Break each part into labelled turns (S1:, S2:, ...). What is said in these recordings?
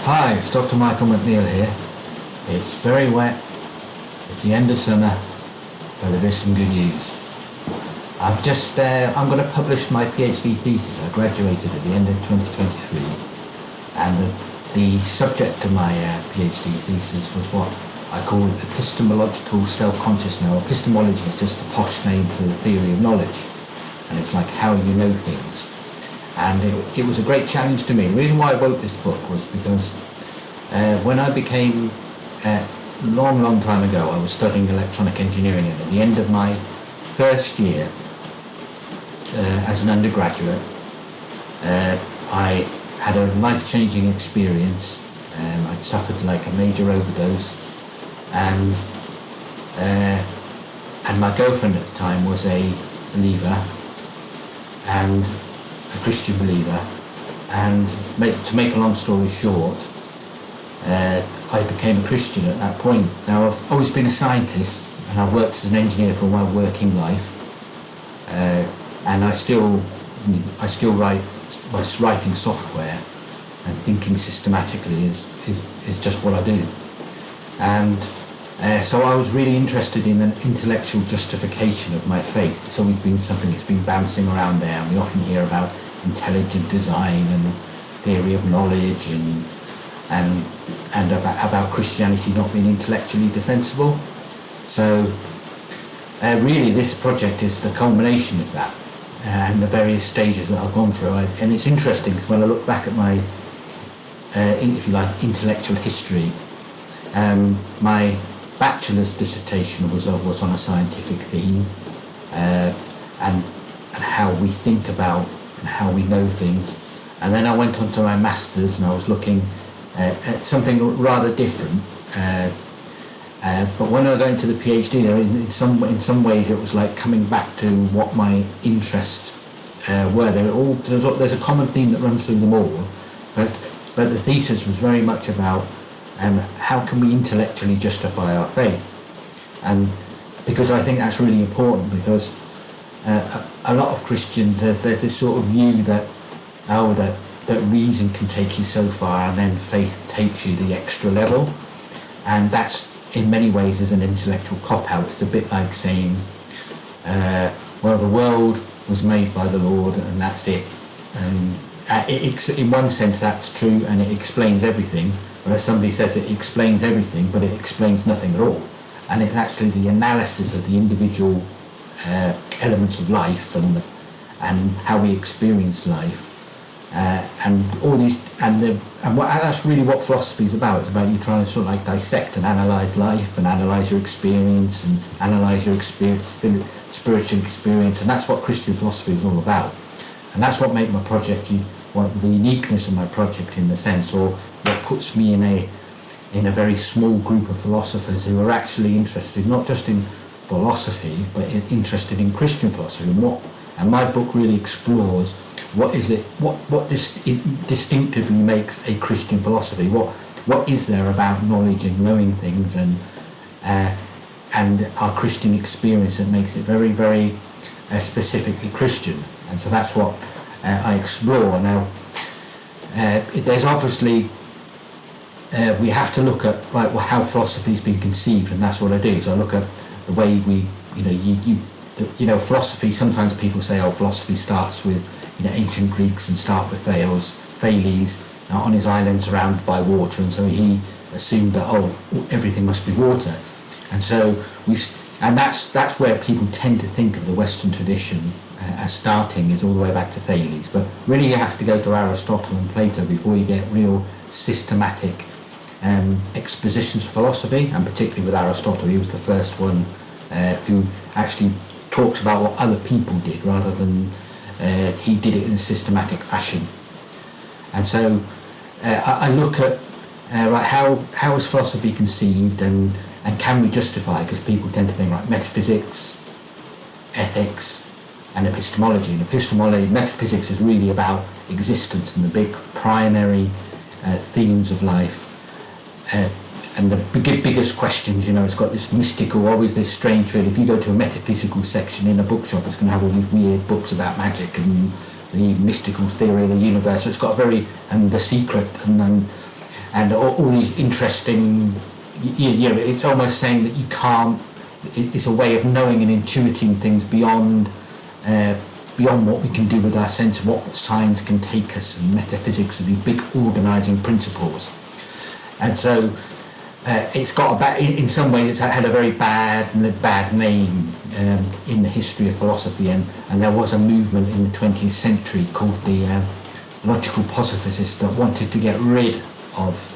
S1: Hi, it's Dr. Michael McNeil here. It's very wet, it's the end of summer, but there is some good news. I'm going to publish my PhD thesis. I graduated at the end of 2023, and the subject of my PhD thesis was what I call Epistemological Self-Consciousness. Now, epistemology is just a posh name for the theory of knowledge, and it's like how you know things. And it was a great challenge to me. The reason why I wrote this book was because when I became, long time ago, I was studying electronic engineering, and at the end of my first year as an undergraduate, I had a life-changing experience. I'd suffered like a major overdose, and my girlfriend at the time was a believer, and a Christian believer, and to make a long story short, I became a Christian at that point. Now, I've always been a scientist, and I've worked as an engineer for my working life, and I still write. Writing software and thinking systematically is just what I do, and so I was really interested in an intellectual justification of my faith. It's always been something that's been bouncing around there, and we often hear about intelligent design and theory of knowledge and about Christianity not being intellectually defensible. So really this project is the culmination of that and the various stages that I've gone through. And it's interesting because when I look back at my if you like intellectual history, my bachelor's dissertation was on a scientific theme, and how we think about and how we know things. And then I went on to my master's, and I was looking at something rather different. But when I got into the PhD, in some ways it was like coming back to what my interests were. There's a common theme that runs through them all, but the thesis was very much about how can we intellectually justify our faith, and because I think that's really important, because a lot of Christians, there's this sort of view that reason can take you so far, and then faith takes you the extra level, and that's in many ways is an intellectual cop-out. It's a bit like saying, well, the world was made by the Lord and that's it. And in one sense that's true, and it explains everything. But as somebody says, it explains everything, but it explains nothing at all. And it's actually the analysis of the individual elements of life and how we experience life. And all these, that's really what philosophy is about. It's about you trying to sort of like dissect and analyse life, and analyse your experience, and analyse your spiritual experience, and that's what Christian philosophy is all about. And that's what made my project, the uniqueness of my project in the sense, or what puts me in a very small group of philosophers who are actually interested not just in philosophy, but interested in Christian philosophy. And my book really explores what distinctively makes a Christian philosophy. What is there about knowledge and knowing things and our Christian experience that makes it very, very specifically Christian? And so that's what I explore. Now, there's obviously we have to look at how philosophy's been conceived, and that's what I do. So I look at the way we, philosophy. Sometimes people say, philosophy starts with ancient Greeks and start with Thales on his island surrounded by water, and so he assumed that everything must be water, and so that's where people tend to think of the Western tradition as starting, is all the way back to Thales. But really you have to go to Aristotle and Plato before you get real systematic expositions of philosophy, and particularly with Aristotle. He was the first one who actually talks about what other people did rather than he did it in a systematic fashion. And so I look at how is philosophy conceived, and can we justify, because people tend to think metaphysics, ethics and epistemology. And metaphysics is really about existence and the big primary themes of life, and the biggest questions. It's got this mystical, always this strange feel. If you go to a metaphysical section in a bookshop, it's going to have all these weird books about magic and the mystical theory of the universe. So it's got and The Secret, and and all these interesting, you know, it's almost saying that you can't, it's a way of knowing and intuiting things beyond what we can do with our sense of what science can take us, and metaphysics are these big organising principles. And so it's got a bad, in some ways it's had a very bad name in the history of philosophy, and there was a movement in the 20th century called the logical positivists that wanted to get rid of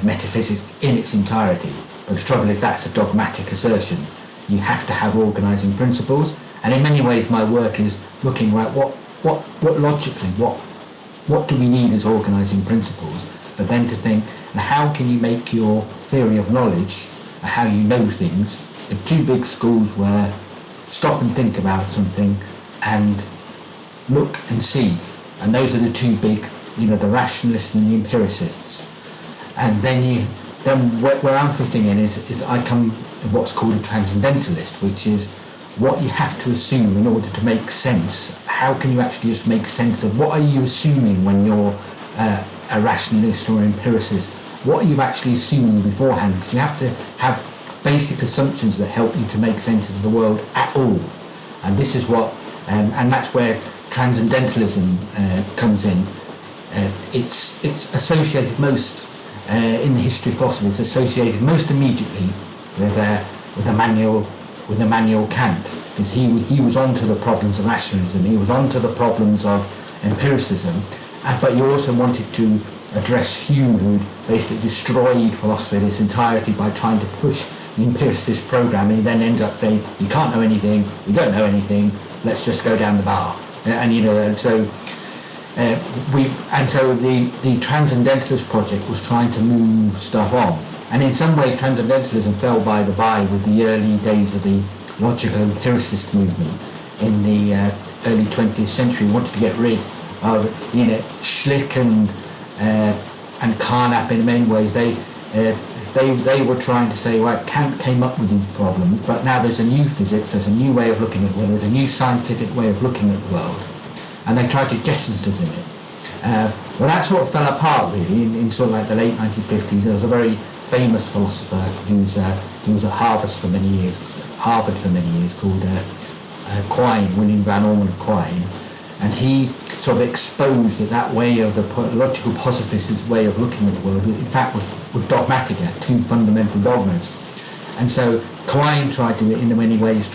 S1: metaphysics in its entirety. But the trouble is that's a dogmatic assertion. You have to have organising principles, and in many ways my work is looking at what logically, what do we need as organising principles, but then to think, and how can you make your theory of knowledge, how you know things, the two big schools where stop and think about something and look and see, and those are the two big, you know, the rationalists and the empiricists. And then where I'm fitting in is that I come what's called a transcendentalist, which is what you have to assume in order to make sense. How can you actually just make sense of what are you assuming when you're a rationalist or empiricist? What are you actually assuming beforehand? Because you have to have basic assumptions that help you to make sense of the world at all. And this is what, and that's where transcendentalism comes in. It's associated most in the history of philosophy. It's associated most immediately with Immanuel Kant, because he was onto the problems of rationalism. He was onto the problems of empiricism, but he also wanted to address Hume, who basically destroyed philosophy in its entirety by trying to push the empiricist program, and he then ends up saying, you can't know anything, we don't know anything, let's just go down the bar. And you know, and so the Transcendentalist project was trying to move stuff on, and in some ways Transcendentalism fell by the by with the early days of the logical empiricist movement in the early 20th century. We wanted to get rid of, you know, Schlick and Carnap in many ways. They were trying to say, right, Kant came up with these problems, but now there's a new physics, there's a new way of looking at the world, there's a new scientific way of looking at the world, and they tried to jettison us in it. Well, that sort of fell apart really in sort of like the late 1950s. There was a very famous philosopher who was at Harvard for many years, called Quine, William Van Ormond Quine, and he sort of exposed that way of the logical positivist way of looking at the world, in fact, was dogmatic, two fundamental dogmas. And so Quine tried to, in many ways,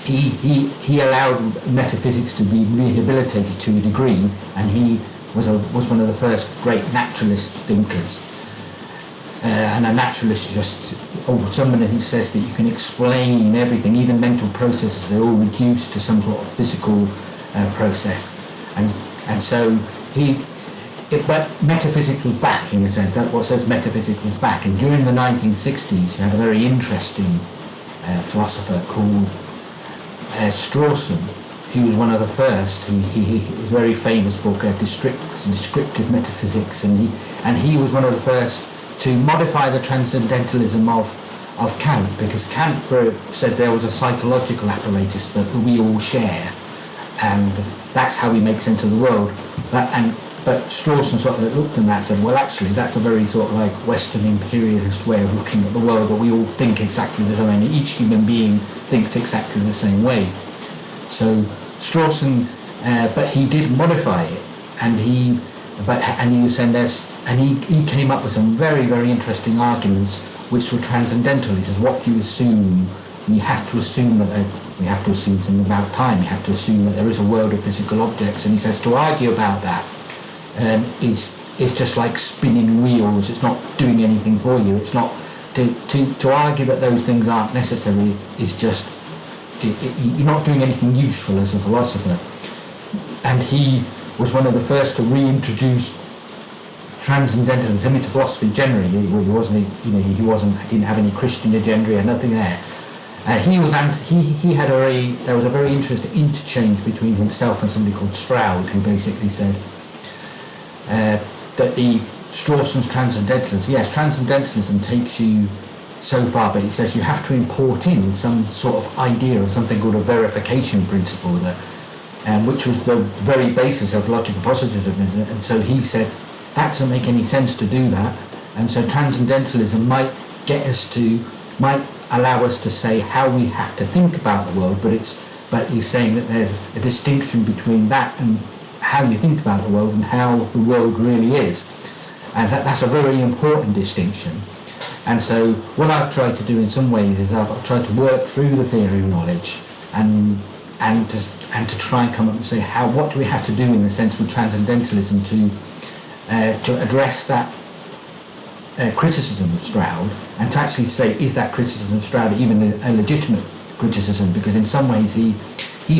S1: he allowed metaphysics to be rehabilitated to a degree, and he was one of the first great naturalist thinkers. And a naturalist is just somebody who says that you can explain everything, even mental processes, they're all reduced to some sort of physical process, and so but metaphysics was back in a sense. That's what says metaphysics was back. And during the 1960s, you had a very interesting philosopher called Strawson. He was one of the first. He was a very famous book, Descriptive Metaphysics, and he was one of the first to modify the transcendentalism of Kant, because Kant said there was a psychological apparatus that we all share, and that's how we make sense of the world. But Strawson sort of looked at that and said, well, actually, that's a very sort of like Western imperialist way of looking at the world, that we all think exactly the same way, and each human being thinks exactly the same way. So Strawson, but he did modify it, and he was saying he came up with some very, very interesting arguments which were transcendental. He says, what you assume, you have to assume that we have to assume something about time, you have to assume that there is a world of physical objects, and he says to argue about that is just like spinning wheels. It's not doing anything for you. It's not to argue that those things aren't necessary is just you're not doing anything useful as a philosopher. And he was one of the first to reintroduce transcendentalism into philosophy generally. He didn't have any Christian agenda or nothing there. There was a very interesting interchange between himself and somebody called Stroud, who basically said that the Strawson's transcendentalism, yes, transcendentalism takes you so far, but he says you have to import in some sort of idea of something called a verification principle, which was the very basis of logical positivism. And so he said that doesn't make any sense to do that. And so transcendentalism might allow us to say how we have to think about the world, but he's saying that there's a distinction between that and how you think about the world and how the world really is. And that's a very important distinction. And so what I've tried to do in some ways is I've tried to work through the theory of knowledge and to try and come up and say what do we have to do in a sense with transcendentalism to address that criticism of Stroud, and to actually say, is that criticism of Stroud even a legitimate criticism? Because in some ways he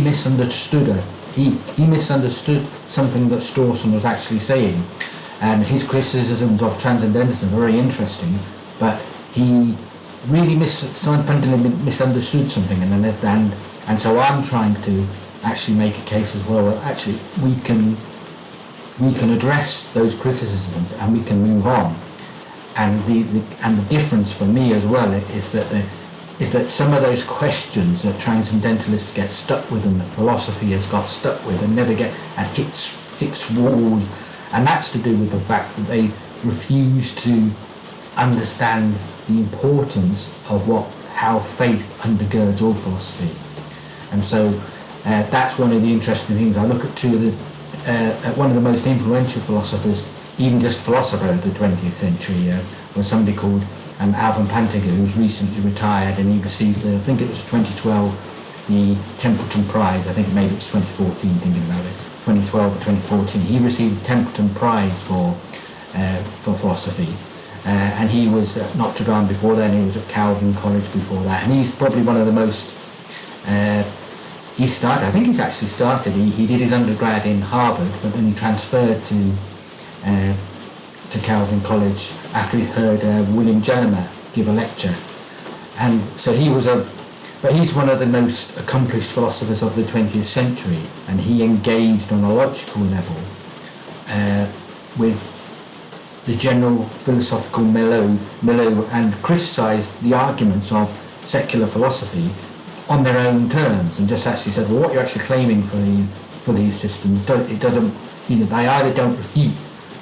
S1: misunderstood he misunderstood something that Strawson was actually saying, and his criticisms of transcendentalism are very interesting, but he really fundamentally misunderstood something, and so I'm trying to actually make a case as well that actually we can address those criticisms and we can move on. And the difference for me as well is that some of those questions that transcendentalists get stuck with and that philosophy has got stuck with and never get and hits walls, and that's to do with the fact that they refuse to understand the importance of how faith undergirds all philosophy. And so that's one of the interesting things. I look at one of the most influential philosophers, even just philosopher of the 20th century, was somebody called Alvin Plantinga, who's recently retired, and he received, I think it was 2012, the Templeton Prize. I think maybe it's 2014, thinking about it, 2012 or 2014. He received the Templeton Prize for philosophy, and he was at Notre Dame before then. He was at Calvin College before that, and he's probably one of the most. I think he's actually started. He did his undergrad in Harvard, but then he transferred to Calvin College after he heard William Jellimer give a lecture, and so he's one of the most accomplished philosophers of the 20th century, and he engaged on a logical level with the general philosophical milieu and criticised the arguments of secular philosophy on their own terms, and just actually said, well, what you're actually claiming for these systems, it doesn't, they either don't refute.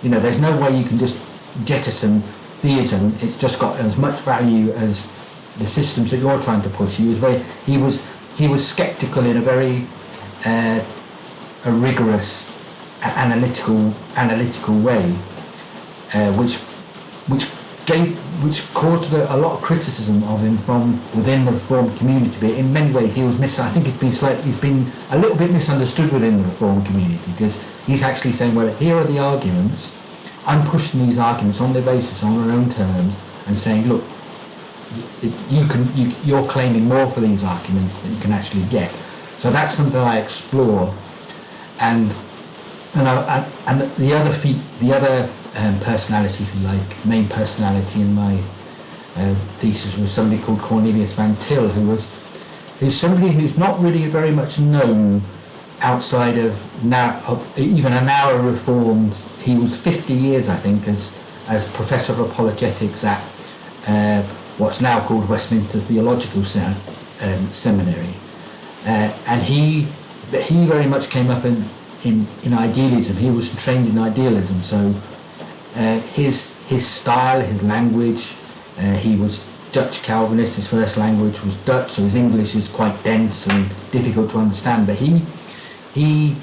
S1: There's no way you can just jettison theism. It's just got as much value as the systems that you're trying to push. He was skeptical in a very a rigorous, analytical way, which caused a lot of criticism of him from within the Reformed community. But in many ways, I think he's been a little bit misunderstood within the Reformed community, because he's actually saying, well, here are the arguments. I'm pushing these arguments on their basis, on their own terms, and saying, look, you're claiming more for these arguments than you can actually get. So that's something I explore, and the other personality, if you like, main personality in my thesis was somebody called Cornelius Van Til, who's somebody who's not really very much known outside of even a narrow Reformed. He was 50 years, I think, as professor of apologetics at what's now called Westminster Theological Seminary, and he very much came up in idealism. He was trained in idealism, so his style, his language, he was Dutch Calvinist. His first language was Dutch, so his English is quite dense and difficult to understand. But he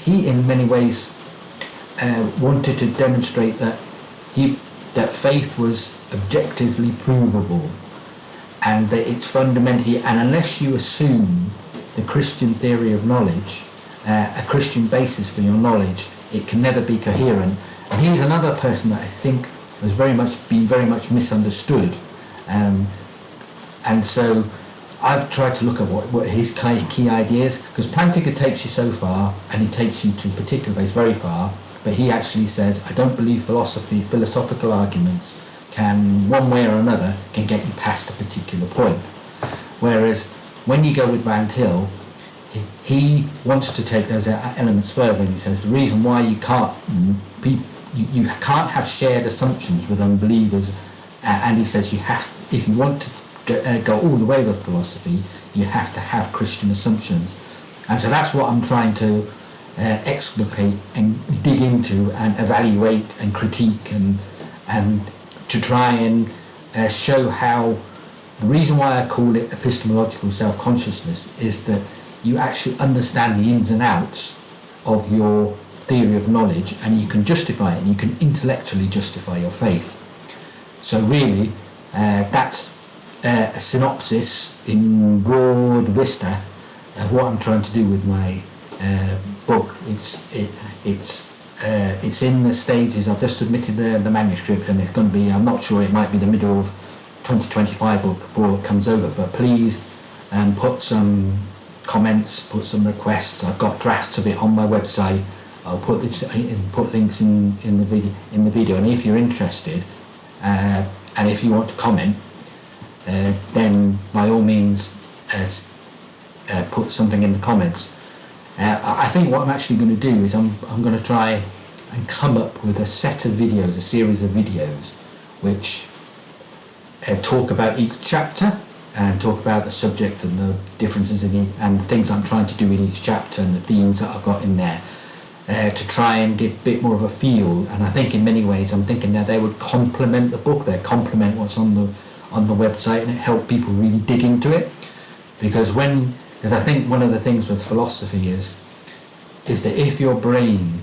S1: in many ways wanted to demonstrate that faith was objectively provable, and that it's fundamentally, and unless you assume the Christian theory of knowledge, a Christian basis for your knowledge, it can never be coherent. And he's another person that I think has been very much misunderstood, and so I've tried to look at what his key ideas, because Plantinga takes you so far, and he takes you to particular base very far, but he actually says, I don't believe philosophical arguments can, one way or another, can get you past a particular point. Whereas when you go with Van Til, he wants to take those elements further, and he says the reason why you can't have shared assumptions with unbelievers, and he says if you want to go all the way with philosophy, you have to have Christian assumptions. And so that's what I'm trying to explicate and dig into and evaluate and critique and to try and show how the reason why I call it epistemological self-consciousness is that you actually understand the ins and outs of your theory of knowledge, and you can justify it, and you can intellectually justify your faith. So really, that's a synopsis in broad vista of what I'm trying to do with my book. It's in the stages. I've just submitted the manuscript, and it's going to be, I'm not sure, it might be the middle of 2025 before it comes over, but please put some comments, put some requests. I've got drafts of it on my website. I'll put links in the video, and if you're interested and if you want to comment, then by all means put something in the comments. I think what I'm actually going to do is I'm going to try and come up with a set of videos, a series of videos, which talk about each chapter and talk about the subject and the differences and things I'm trying to do in each chapter and the themes that I've got in there, to try and give a bit more of a feel. And I think in many ways I'm thinking that they would complement the book, they'd complement what's on the website, and it help people really dig into it. Because I think one of the things with philosophy is that if your brain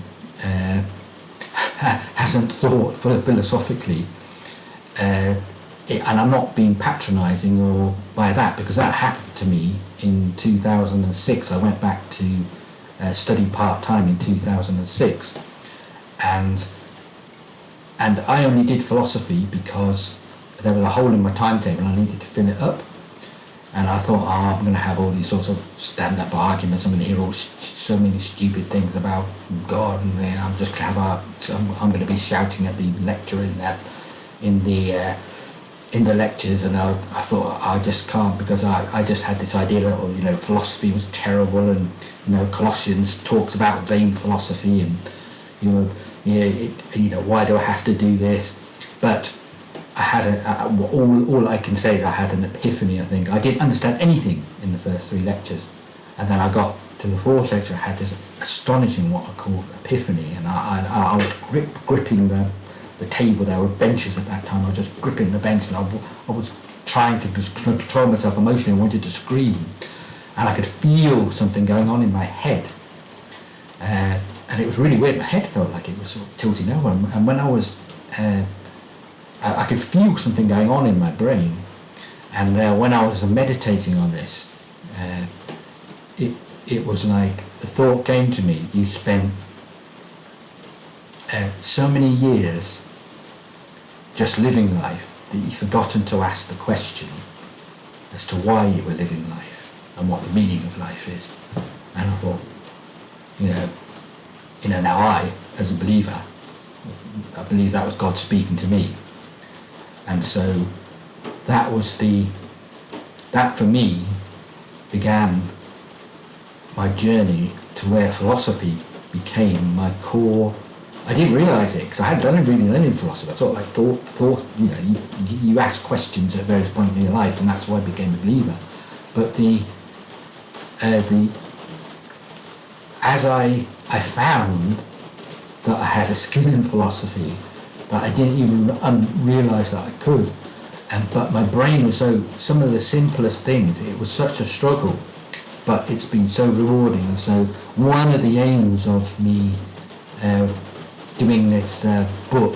S1: hasn't thought philosophically, and I'm not being patronising or by that, because that happened to me in 2006. I went back to study part-time in 2006, and I only did philosophy because there was a hole in my timetable and I needed to fill it up. And I thought, I'm going to have all these sorts of stand-up arguments. I'm going to hear so many stupid things about God, and then I'm just going to I'm going to be shouting at the lecturer in the lectures. And I thought, I just can't, because I just had this idea that philosophy was terrible, and Colossians talks about vain philosophy, and why do I have to do this? But I had all I can say is I had an epiphany. I think I didn't understand anything in the first 3 lectures, and then I got to the 4th lecture. I had this astonishing, what I call epiphany, and I was gripping the table. There were benches at that time. I was just gripping the bench, and I was trying to just control myself emotionally. I wanted to scream, and I could feel something going on in my head, and it was really weird. My head felt like it was sort of tilting over, and when I was I could feel something going on in my brain, and when I was meditating on this, it was like the thought came to me: you spent so many years just living life that you've forgotten to ask the question as to why you were living life and what the meaning of life is. And I thought, now I, as a believer, I believe that was God speaking to me. And so that for me began my journey to where philosophy became my core. I didn't realise it because I hadn't really learned philosophy. I sort of thought you ask questions at various points in your life, and that's why I became a believer. But as I found that I had a skill in philosophy that I didn't even realise that I could, but my brain was some of the simplest things, it was such a struggle, but it's been so rewarding. And so one of the aims of me doing this book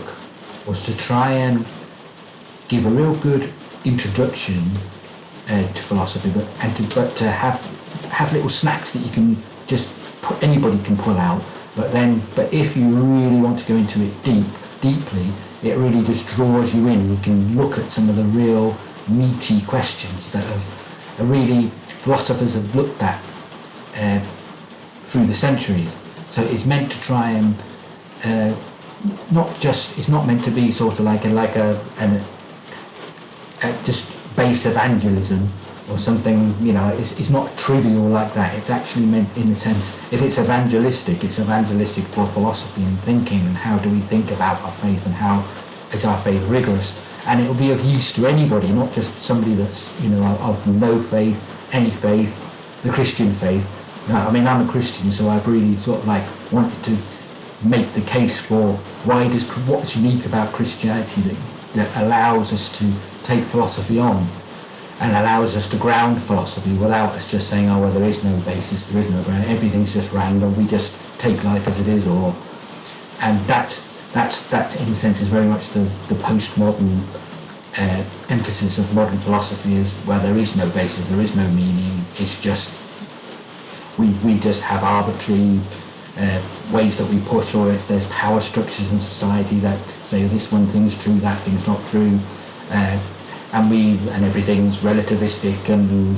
S1: was to try and give a real good introduction to philosophy, but to have little snacks that you can anybody can pull out, but if you really want to go into it deeply, it really just draws you in, and you can look at some of the real meaty questions that really philosophers have looked at through the centuries. So it's meant to try and it's not meant to be sort of like a just base evangelism or something, it's not trivial like that. It's actually meant, in a sense, if it's evangelistic for philosophy and thinking, and how do we think about our faith, and how is our faith rigorous, and it will be of use to anybody, not just somebody that's of no faith, any faith, the Christian faith, I mean, I'm a Christian, so I've really sort of like wanted to make the case for what's unique about Christianity that allows us to take philosophy on and allows us to ground philosophy without us just saying, oh, well, there is no basis, there is no ground, everything's just random, we just take life as it is, and that's in a sense is very much the postmodern emphasis of modern philosophy is, well, there is no basis, there is no meaning, it's just we just have arbitrary ways that we push, or if there's power structures in society that say this one thing's true, that thing's not true, and everything's relativistic, and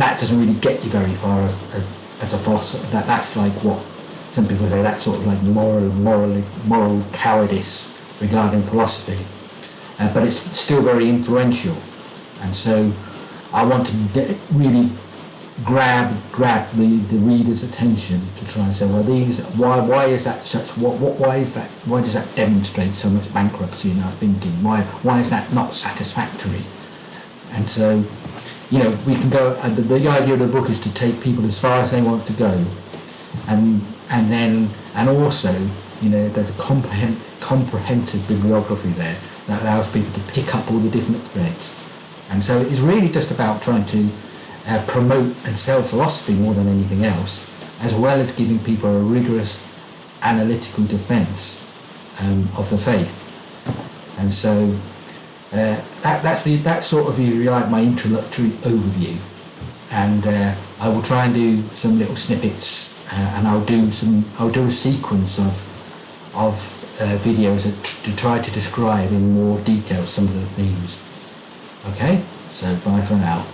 S1: that doesn't really get you very far as a philosopher. That's like what some people say, that's sort of like moral cowardice regarding philosophy, but it's still very influential, and so I want to really grab the reader's attention to try and say, well, why is that such? Why does that demonstrate so much bankruptcy in our thinking? Why is that not satisfactory? And so, we can go. And the idea of the book is to take people as far as they want to go, and also, there's a comprehensive bibliography there that allows people to pick up all the different threads. And so it's really just about trying to promote and sell philosophy more than anything else, as well as giving people a rigorous analytical defence of the faith. And so that's sort of, if you like, my introductory overview. And I will try and do some little snippets, and I'll do a sequence of videos to try to describe in more detail some of the themes. Okay, so bye for now.